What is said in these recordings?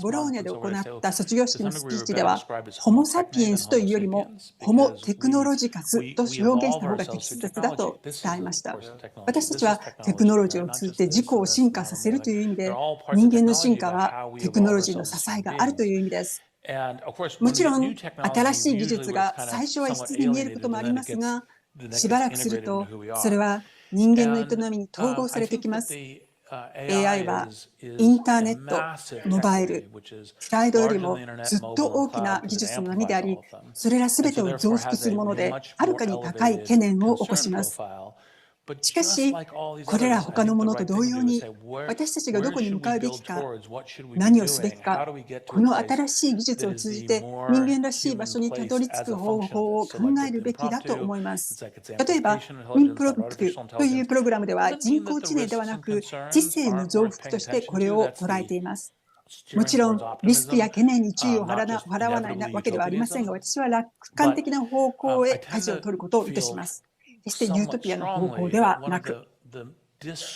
ボローニャで行った卒業式のスピーチでは、ホモ・サピエンスというよりも、ホモ・テクノロジカスと表現した方が適切だと伝えました。私たちはテクノロジーを通じて自己を進化させるという意味で、人間の進化はテクノロジーの支えがあるという意味です。もちろん、新しい技術が最初は異質に見えることもありますが、しばらくすると、それは人間の営みに統合されてきます。AI はインターネット、モバイル、クラウドよりもずっと大きな技術の波であり、それらすべてを増幅するもので、はるかに高い懸念を起こします。しかし、これら他のものと同様に、私たちがどこに向かうべきか、何をすべきか、この新しい技術を通じて人間らしい場所にたどり着く方法を考えるべきだと思います。例えば、ミンプロックというプログラムでは人工知能ではなく、知性の増幅としてこれを捉えています。もちろん、リスクや懸念に注意を払わないわけではありませんが、私は楽観的な方向へ舵を取ることを意図します。決してユートピアの方法ではなく。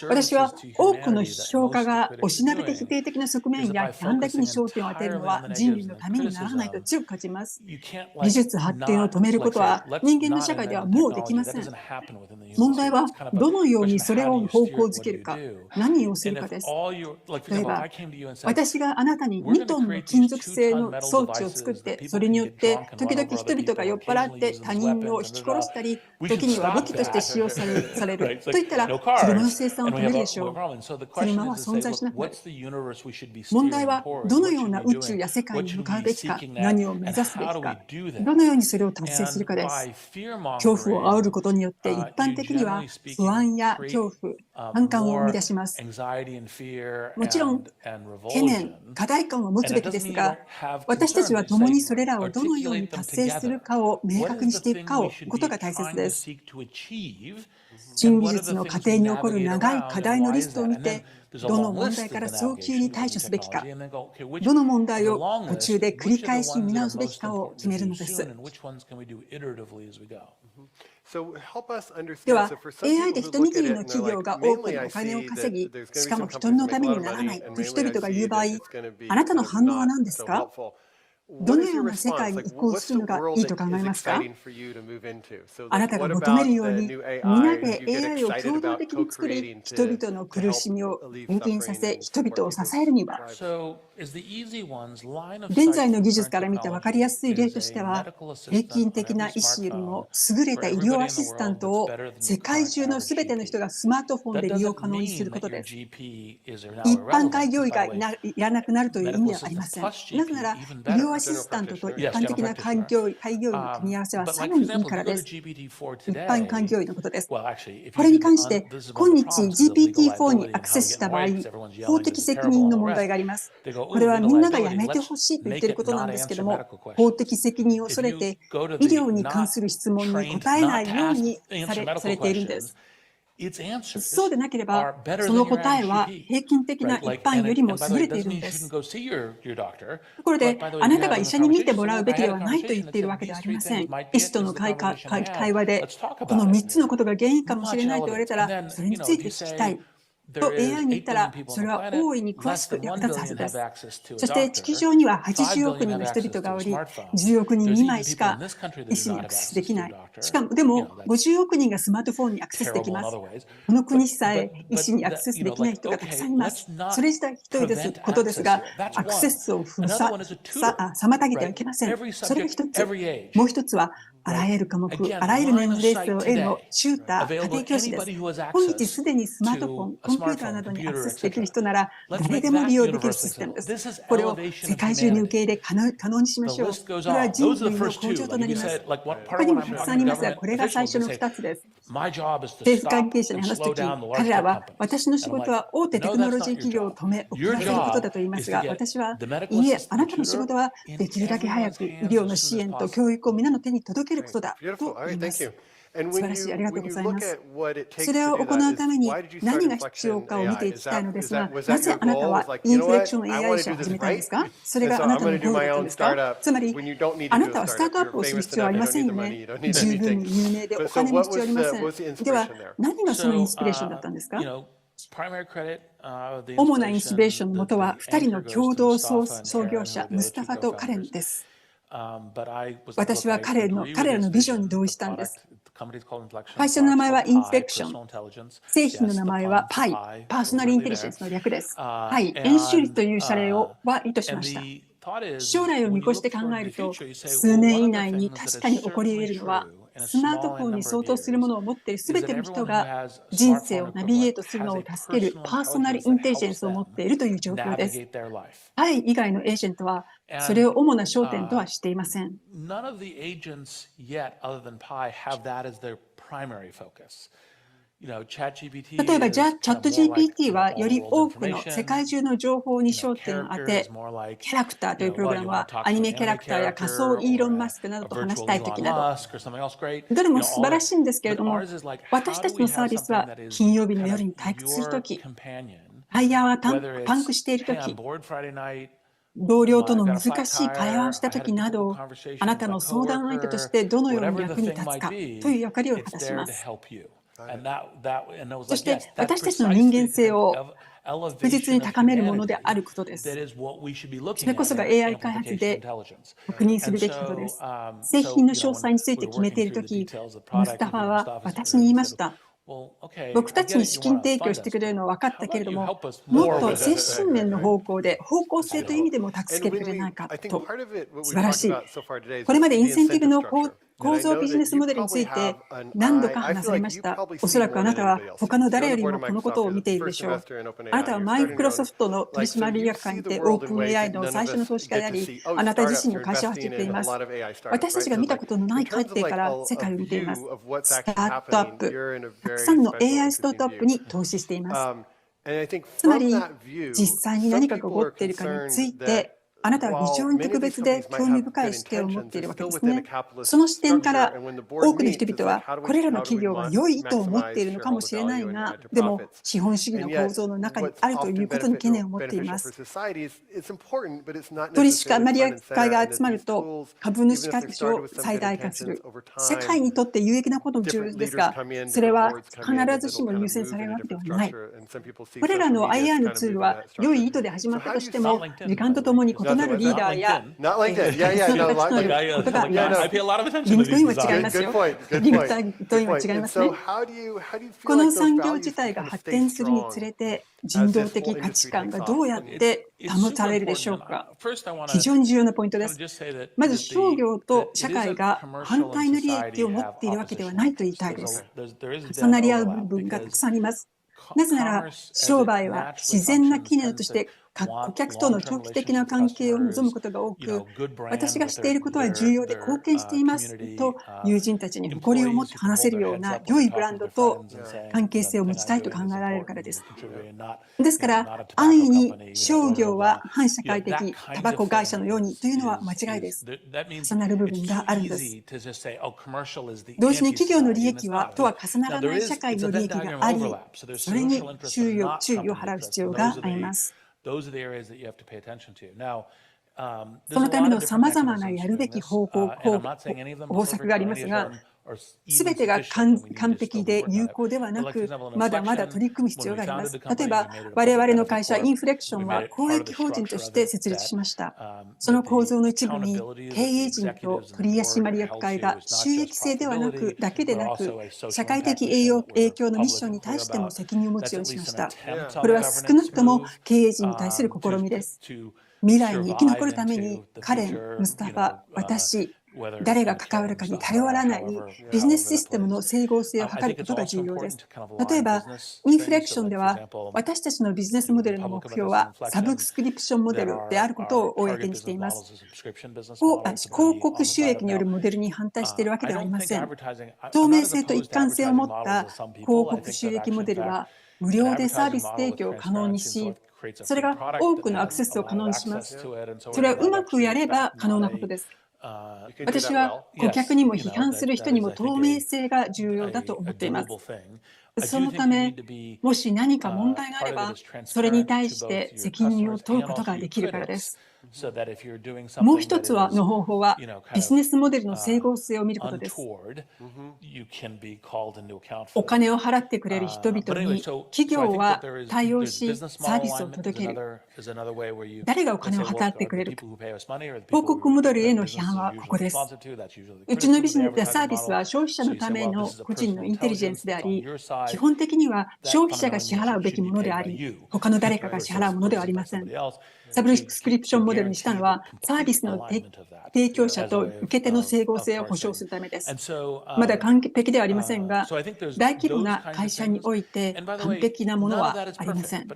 私は多くの批評家がおしなべて否定的な側面や批判だけに焦点を当てるのは人類のためにならないと強く感じます。技術発展を止めることは人間の社会ではもうできません。問題はどのようにそれを方向づけるか、何をするかです。例えば、私があなたに2トンの金属製の装置を作って、それによって時々人々が酔っ払って他人を引き殺したり、時には武器として使用されるといったら、車の生産を止めるでしょう。車は存在しなくなる。問題はどのような宇宙や世界に向かうべきか、何を目指すべきか、どのようにそれを達成するかです。恐怖を煽ることによって一般的には不安や恐怖、反感を生み出します。もちろん、懸念、課題感を持つべきですが、私たちは共にそれらをどのように達成するかを明確にしていくことが大切です。新技術の過程に起こる長い課題のリストを見て、どの問題から早急に対処すべきか、どの問題を途中で繰り返し見直すべきかを決めるのです。では、AI で一握りの企業が多くのお金を稼ぎ、しかも人のためにならないと人々が言う場合、あなたの反応は何ですか？どのような世界に移行するのがいいと考えますか？あなたが求めるように、皆で AI を共同的に作り、人々の苦しみを軽減させ、人々を支えるには、現在の技術から見て分かりやすい例としては、平均的な医師よりも優れた医療アシスタントを世界中のすべての人がスマートフォンで利用可能にすることです。一般開業医がいらなくなるという意味はありません。なぜなら、医療アシスタントと一般的な開業医の組み合わせはさらにいいからです。一般開業医のことです。これに関して、今日 GPT-4 にアクセスした場合、法的責任の問題があります。これはみんながやめてほしいと言っていることなんですけども、法的責任を恐れて、医療に関する質問に答えないようにされているんです。そうでなければ、その答えは平均的な一般よりも優れているのです。ところで、あなたが医者に見てもらうべきではないと言っているわけではありません。医師との会話で、この3つのことが原因かもしれないと言われたら、それについて聞きたい。と AI に言ったら、それは大いに詳しく役立つはずです。そして地球上には80億人の人々がおり、10億人2枚しか医師にアクセスできない。しかも、でも50億人がスマートフォンにアクセスできます。この国さえ医師にアクセスできない人がたくさんいます。それ自体ひどいことですが、アクセスを妨げてはいけません。それが一つ。もう一つは、あらゆる科目、あらゆる年齢層へのチューター、家庭教師です。今日すでにスマートフォン、コンピューターなどにアクセスできる人なら誰でも利用できるシステムです。これを世界中に受け入れ可能にしましょう。これは人類の向上となります。他にもたくさんありますが、これが最初の2つです。政府関係者に話すとき、彼らは私の仕事は大手テクノロジー企業を遅らせることだと言いますが、私はいいえ、あなたの仕事はできるだけ早く医療の支援と教育を皆の手に届けることだと言います。素晴らしい、ありがとうございます。それを行うために何が必要かを見ていきたいのですが、なぜあなたはインフレクション AI 社を始めたんですか？それがあなたのゴールだったんですか？つまり、あなたはスタートアップをする必要はありませんよね。十分に有名でお金も必要ありません。では、何がそのインスピレーションだったんですか？主なインスピレーションのもとは2人の共同創業者、ムスタファとカレンです。私は彼らのビジョンに同意したんです。会社の名前はインフレクション。製品の名前はパイ、パーソナルインテリジェンスの略です。はい、円周率という謝礼は意図しました。将来を見越して考えると、数年以内に確かに起こり得るのは、スマートフォンに相当するものを持っているすべての人が人生をナビゲートするのを助けるパーソナルインテリジェンスを持っているという状況です。パイ以外のエージェントはそれを主な焦点とはしていません。例えば、チャット GPT はより多くの世界中の情報に焦点を当て、キャラクターというプログラムはアニメキャラクターや仮想イーロン・マスクなどと話したいときなど、どれも素晴らしいんですけれども、私たちのサービスは金曜日の夜に退屈するとき、タイヤがパンクしているとき、同僚との難しい会話をしたときなど、あなたの相談相手としてどのように役に立つかという役割を果たします。そして私たちの人間性を確実に高めるものであることです。それこそが AI 開発で確認するべきことです。製品の詳細について決めているとき、ムスタファは私に言いました。僕たちに資金提供してくれるのは分かったけれども、もっと精神面の方向で、方向性という意味でも助けてくれないかと、素晴らしい。これまでインセンティブの構造ビジネスモデルについて何度か話されました。おそらくあなたは他の誰よりもこのことを見ているでしょう。あなたはマイクロソフトの取締役会にてオープン AI の最初の投資家であり、あなた自身の会社を走っています。私たちが見たことのない観点から世界を見ています。スタートアップ、たくさんの AI スタートアップに投資しています。つまり、実際に何かが起こっているかについて、あなたは非常に特別で興味深い視点を持っているわけですね。その視点から多くの人々はこれらの企業が良い意図を持っているのかもしれないが、でも資本主義の構造の中にあるということに懸念を持っています。取締役会が集まると株主価値を最大化する。社会にとって有益なことも重要ですが、それは必ずしも優先されるわけではない。これらの IR のツールは良い意図で始まったとしても、時間とともに異なるリーダーやことがあります。リンクトインは違いますよ。リンクトインは違いますね。この産業自体が発展するにつれて、人道的価値観がどうやって保たれるでしょうか。非常に重要なポイントです。まず商業と社会が反対の利益を持っているわけではないと言いたいです。重なり合う部分がたくさんあります。なぜなら商売は自然な機能として顧客との長期的な関係を望むことが多く、私がしていることは重要で貢献していますと友人たちに誇りを持って話せるような良いブランドと関係性を持ちたいと考えられるからです。ですから安易に商業は反社会的タバコ会社のようにというのは間違いです。重なる部分があるんです。同時に企業の利益はとは重ならない社会の利益があり、それに注意を払う必要があります。そのためのさまざまなやるべき方策がありますが、すべてが完璧で有効ではなく、まだまだ取り組む必要があります。例えば、我々の会社インフレクションは公益法人として設立しました。その構造の一部に、経営陣と取締役会が収益性ではなくだけでなく、社会的影響のミッションに対しても責任を持つようにしました。これは少なくとも経営陣に対する試みです。未来に生き残るために、カレン、ムスタファ、私、誰が関わるかに頼らないビジネスシステムの整合性を図ることが重要です。例えば、インフレクションでは、私たちのビジネスモデルの目標はサブスクリプションモデルであることを公にしています。広告収益によるモデルに反対しているわけではありません。透明性と一貫性を持った広告収益モデルは、無料でサービス提供を可能にし、それが多くのアクセスを可能にします。それはうまくやれば可能なことです。私は顧客にも批判する人にも透明性が重要だと思っています。そのため、もし何か問題があれば、それに対して責任を問うことができるからです。もう一つの方法は、ビジネスモデルの整合性を見ることです。お金を払ってくれる人々に企業は対応し、サービスを届ける。誰がお金を払ってくれるか。広告モデルへの批判はここです。うちのビジネスやサービスは消費者のための個人のインテリジェンスであり、基本的には消費者が支払うべきものであり、他の誰かが支払うものではありません。サブスクリプションモデルにしたのは、サービスの提供者と受け手の整合性を保証するためです。まだ完璧ではありませんが、大規模な会社において完璧なものはありません。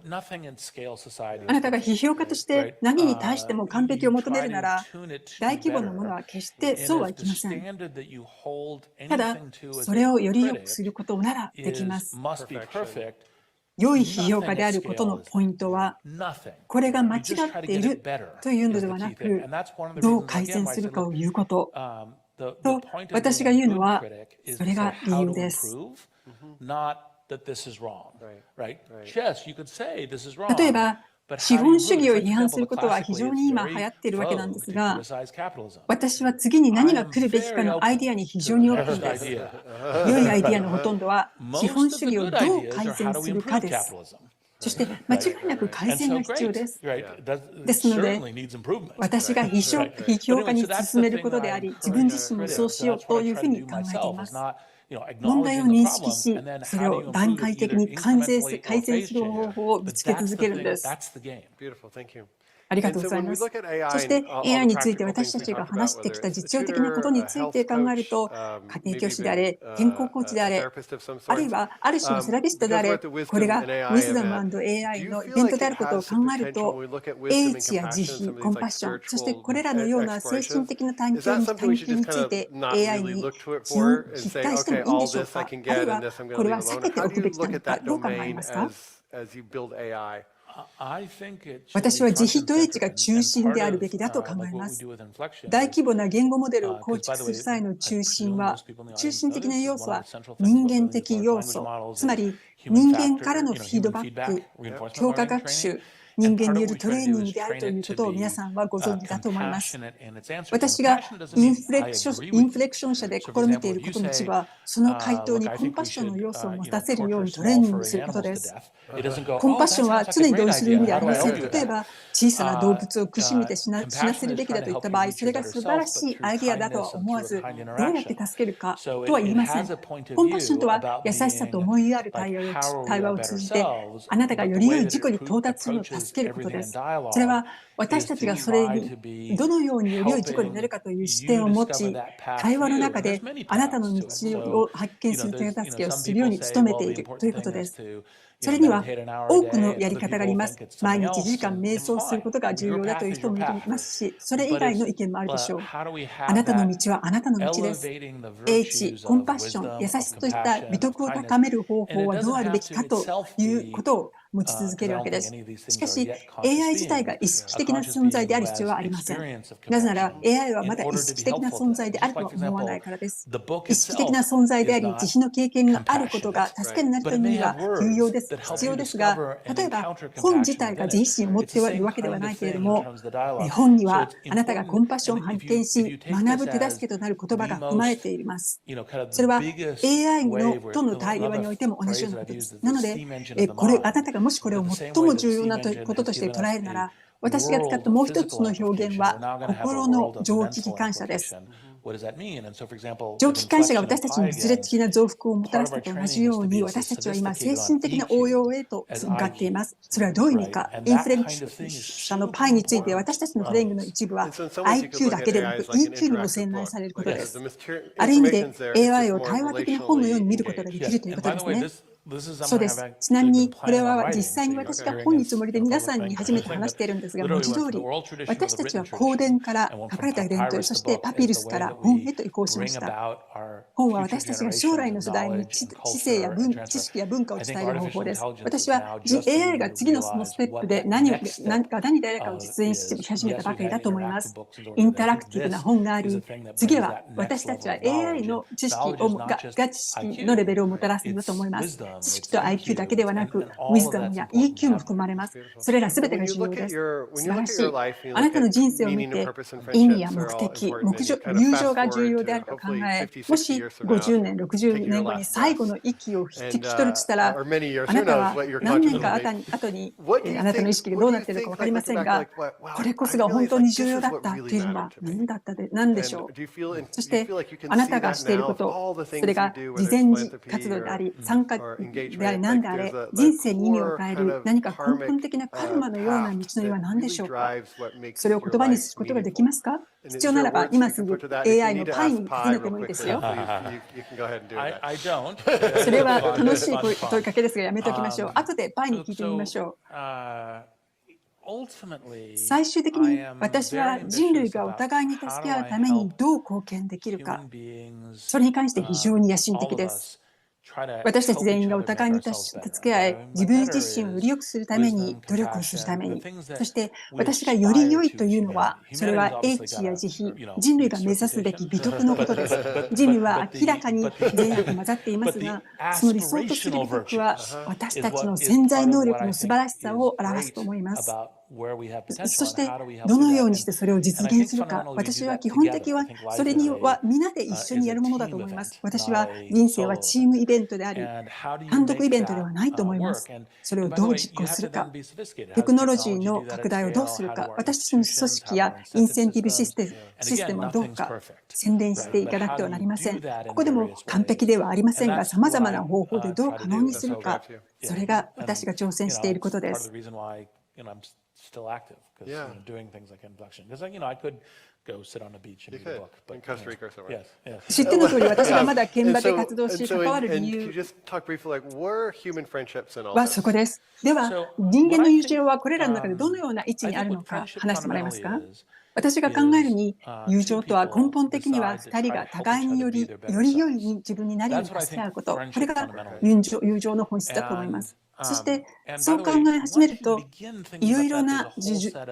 あなたが批評家として何に対しても完璧を求めるなら、大規模なものは決してそうはいきません。ただ、それをより良くすることならできます。良い批評家であることのポイントは、これが間違っているというのではなく、どう改善するかを言うことと私が言うのは、それが理由です。例えば、資本主義を批判することは非常に今流行っているわけなんですが、私は次に何が来るべきかのアイデアに非常にオープンです。良いアイデアのほとんどは資本主義をどう改善するかです。そして間違いなく改善が必要です。ですので、私が批評家に進めることであり、自分自身もそうしようというふうに考えています。問題を認識し、それを段階的に改善する方法を見つけ続けるんです。ありがとうございます。そして AI について私たちが話してきた実用的なことについて考えると、家庭教師であれ、健康コーチであれ、あるいはある種のセラピストであれ、これが Wisdom AI のイベントであることを考えると、英知や慈悲、コンパッション、そしてこれらのような精神的な探求について AI に匹対してもいいんでしょうか、あるいはこれは避けておくべきなのか、どう考えますか？私は慈悲と英知が中心であるべきだと考えます。大規模な言語モデルを構築する際の中心的な要素は人間的要素、つまり人間からのフィードバック、強化学習、人間によるトレーニングであるということを皆さんはご存知だと思います。私がインフレクション社で試みていることの一部は、その回答にコンパッションの要素を持たせるようにトレーニングすることです。コンパッションは常に同意する意味ではありません。例えば、小さな動物を苦しめて死なせるべきだといった場合、それが素晴らしいアイデアだとは思わず、どうやって助けるかとは言いません。コンパッションとは、優しさと思いやる対話を通じて、あなたがより良い自己に到達するのを助けることです。それは私たちがそれにどのようにより良い自己になるかという視点を持ち、対話の中であなたの道を発見する手助けをするように努めているということです。それには多くのやり方があります。毎日1時間瞑想することが重要だという人もいますし、それ以外の意見もあるでしょう。あなたの道はあなたの道です。英知、コンパッション、優しさといった美徳を高める方法はどうあるべきかということを持ち続けるわけです。しかし、AI 自体が意識的な存在である必要はありません。なぜなら、AI はまだ意識的な存在であるとは思わないからです。意識的な存在であり、慈悲の経験があることが助けになるためには有用です、必要ですが、例えば、本自体が自意識を持っているわけではないけれども、本にはあなたがコンパッションを発見し、学ぶ手助けとなる言葉が含まれています。それは AI との対話においても同じようなことです。なので、あなたがもしこれを最も重要なこととして捉えるなら、私が使ったもう一つの表現は、心の蒸気機関車です。蒸気機関車が私たちに物理的な増幅をもたらすのと同じように、私たちは今、精神的な応用へと向かっています。それはどういう意味か。インフレクションのパイについて、私たちのトレーニングの一部は IQ だけでなく EQ にも専念されることです。ある意味で AI を対話的な本のように見ることができるということですね。そうです。ちなみにこれは実際に私が本につもりで皆さんに初めて話しているんですが、文字通り私たちは口伝から書かれた伝統、そしてパピルスから本へと移行しました。本は私たちが将来の世代に知識や文化を伝える方法です。私は AI が次のそのステップで何誰かを実演し始めたばかりだと思います。インタラクティブな本があり、次は私たちは AI の知識のレベルをもたらすんだと思います。知識と IQ だけではなく、Wisdom や EQ も含まれます。それらすべてが重要です。素晴らしい。あなたの人生を見て、意味や目的、友情が重要であると考え、もし50年、60年後に最後の息を引き取るとしたら、あなたは何年か後にあなたの意識がどうなっているか分かりませんが、これこそが本当に重要だったというのは何でしょう。そして、あなたがしていること、それが慈善活動であり、参加であれ何であれ、人生に意味を変える何か根本的なカルマのような道のりは何でしょうか。それを言葉にすることができますか？必要ならば今すぐ AI のパイに尋ねてもいいですよ。それは楽しい問いかけですがやめておきましょう。後でパイに聞いてみましょう。最終的に私は人類がお互いに助け合うためにどう貢献できるか、それに関して非常に野心的です。私たち全員がお互いに助け合い、自分自身をより良くするために努力をするために、そして私がより良いというのは、それは英知や慈悲、人類が目指すべき美徳のことです。人類は明らかに善悪混ざっていますが、その理想とする美徳は私たちの潜在能力の素晴らしさを表すと思います。そしてどのようにしてそれを実現するか、私は基本的はそれには皆で一緒にやるものだと思います。私は人生はチームイベントであり、単独イベントではないと思います。それをどう実行するか、テクノロジーの拡大をどうするか、私たちの組織やインセンティブシステムをどうか洗練していかなくてはなりません。ここでも完璧ではありませんが、様々な方法でどう可能にするか、それが私が挑戦していることです。still active because doing things like induction. Because I could go sit on a beach and read a book. But in Costa Rica or somewhere. Yes, 知っての通り、私がまだ現場で活動し関わる理 Can 由 you just talk briefly, like, where are human friendships and all は this? そこです。では、人間の友情はこれらの中でどのような位置にあるのか話してもらえますか？私が考えるに、友情とは根本的には2人が互いにより良い自分になるように助け合うこと。これが友情の本質だと思います。そして、そう考え始めると、いろいろな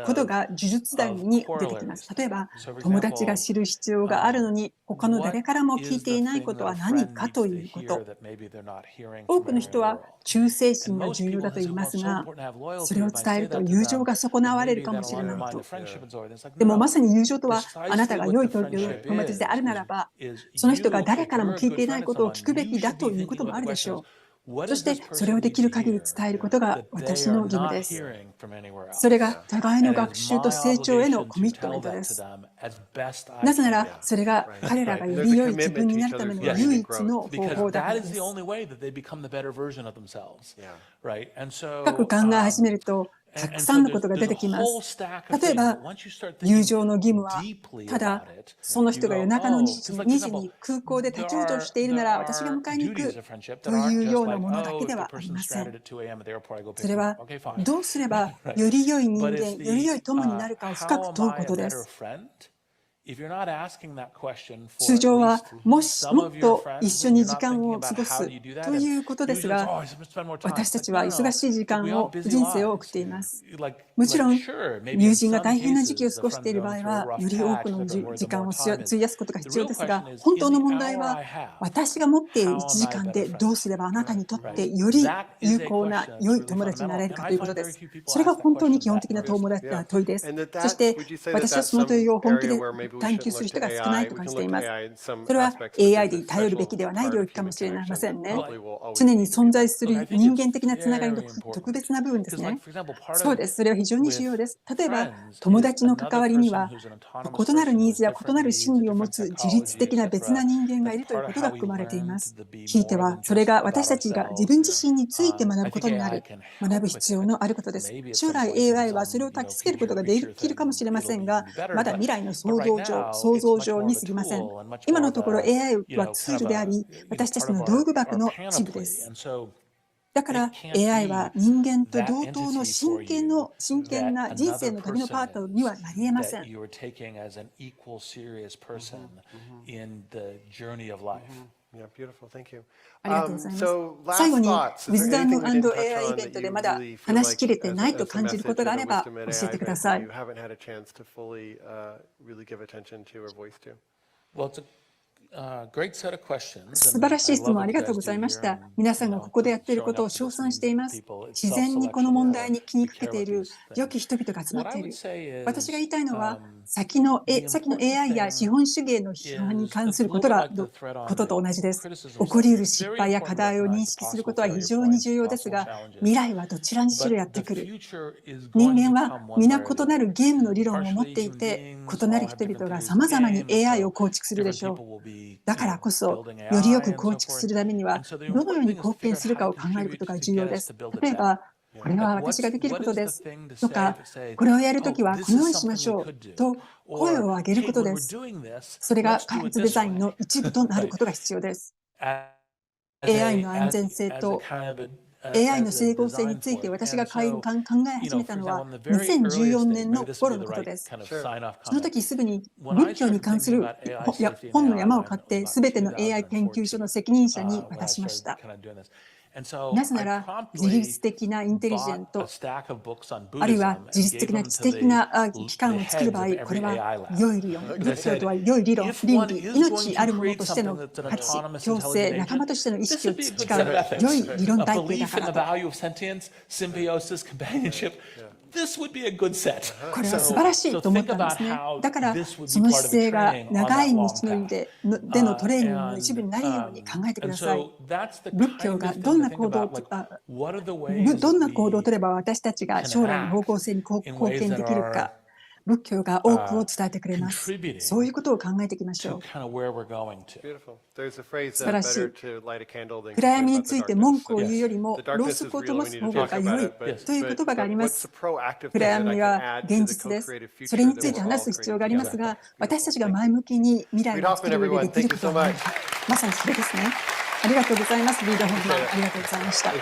ことが呪術談に出てきます。例えば、友達が知る必要があるのに、他の誰からも聞いていないことは何かということ。多くの人は忠誠心が重要だと言いますが、それを伝えると友情が損なわれるかもしれないと。でもまさに友情とは、あなたが良い友達であるならば、その人が誰からも聞いていないことを聞くべきだということもあるでしょう。そしてそれをできる限り伝えることが私の義務です。それが互いの学習と成長へのコミットメントです。なぜならそれが彼らがより良い自分になるための唯一の方法だからです。深く考え始めるとたくさんのことが出てきます。例えば、友情の義務は、ただ、その人が夜中の2時に空港で立ち往生しているなら、私が迎えに行くというようなものだけではありません。それは、どうすればより良い人間、より良い友になるかを深く問うことです。通常はもっと一緒に時間を過ごすということですが、私たちは忙しい人生を送っています。もちろん、友人が大変な時期を過ごしている場合は、より多くの時間を費やすことが必要ですが、本当の問題は、私が持っている1時間でどうすればあなたにとってより有効な良い友達になれるかということです。それが本当に基本的な問いです。そして、私はその問いを本気で探求する人が少ないと感じています。それは AI で頼るべきではない領域かもしれませんね。常に存在する人間的なつながりの特別な部分ですね。そうです。それは非常に重要です。例えば、友達の関わりには、異なるニーズや異なる心理を持つ自律的な別な人間がいるということが含まれています。ひいては、それが私たちが自分自身について学ぶことになる、学ぶ必要のあることです。将来 AI はそれを焚きつけることができるかもしれませんが、まだ未来の想像上に過ぎません。今のところ AI はツールであり、私たちの道具箱の一部です。だから AI は人間と同等の真剣な人生の旅のパートナーにはなり得ません。ありがとうございます。最後に、Wisdom AI イベントでまだ話しきれてないと感じることがあれば教えてください。素晴らしい質問ありがとうございました。皆さんがここでやっていることを称賛しています。自然にこの問題に気にかけている良き人々が集まっている。私が言いたいのは、先の AI や資本主義への批判に関することと同じです。起こりうる失敗や課題を認識することは非常に重要ですが、未来はどちらにしろやってくる。人間は皆異なるゲームの理論を持っていて、異なる人々が様々に AI を構築するでしょう。だからこそ、よりよく構築するためには、どのように貢献するかを考えることが重要です。例えば、これは私ができることです。とか、これをやるときはこのようにしましょう。と、声を上げることです。それが開発デザインの一部となることが必要です。AI の安全性と AI の整合性について私が考え始めたのは2014年の頃のことです。その時すぐに仏教に関する本の山を買って全ての AI 研究所の責任者に渡しました。なぜなら自律的なインテリジェント、あるいは自律的な知的な機関を作る場合、これは良い理論、仏教とは良い理論、倫理、命あるものとしての価値、共生、仲間としての意識を培う良い理論体系だからと。これは素晴らしいと思ったんですね。だからその姿勢が長い道のりでのトレーニングの一部になるように考えてください。仏教がどんな行動を取れば私たちが将来の方向性に貢献できるか、仏教が多くを伝えてくれます。そういうことを考えていきましょう。素晴らしい。暗闇について文句を言うよりもろうそくを灯す方が良いという言葉があります。暗闇は現実です。それについて話す必要がありますが、私たちが前向きに未来を作る上でできることは何か、まさにそれですね。ありがとうございます。リーダーホフマン、ありがとうございました。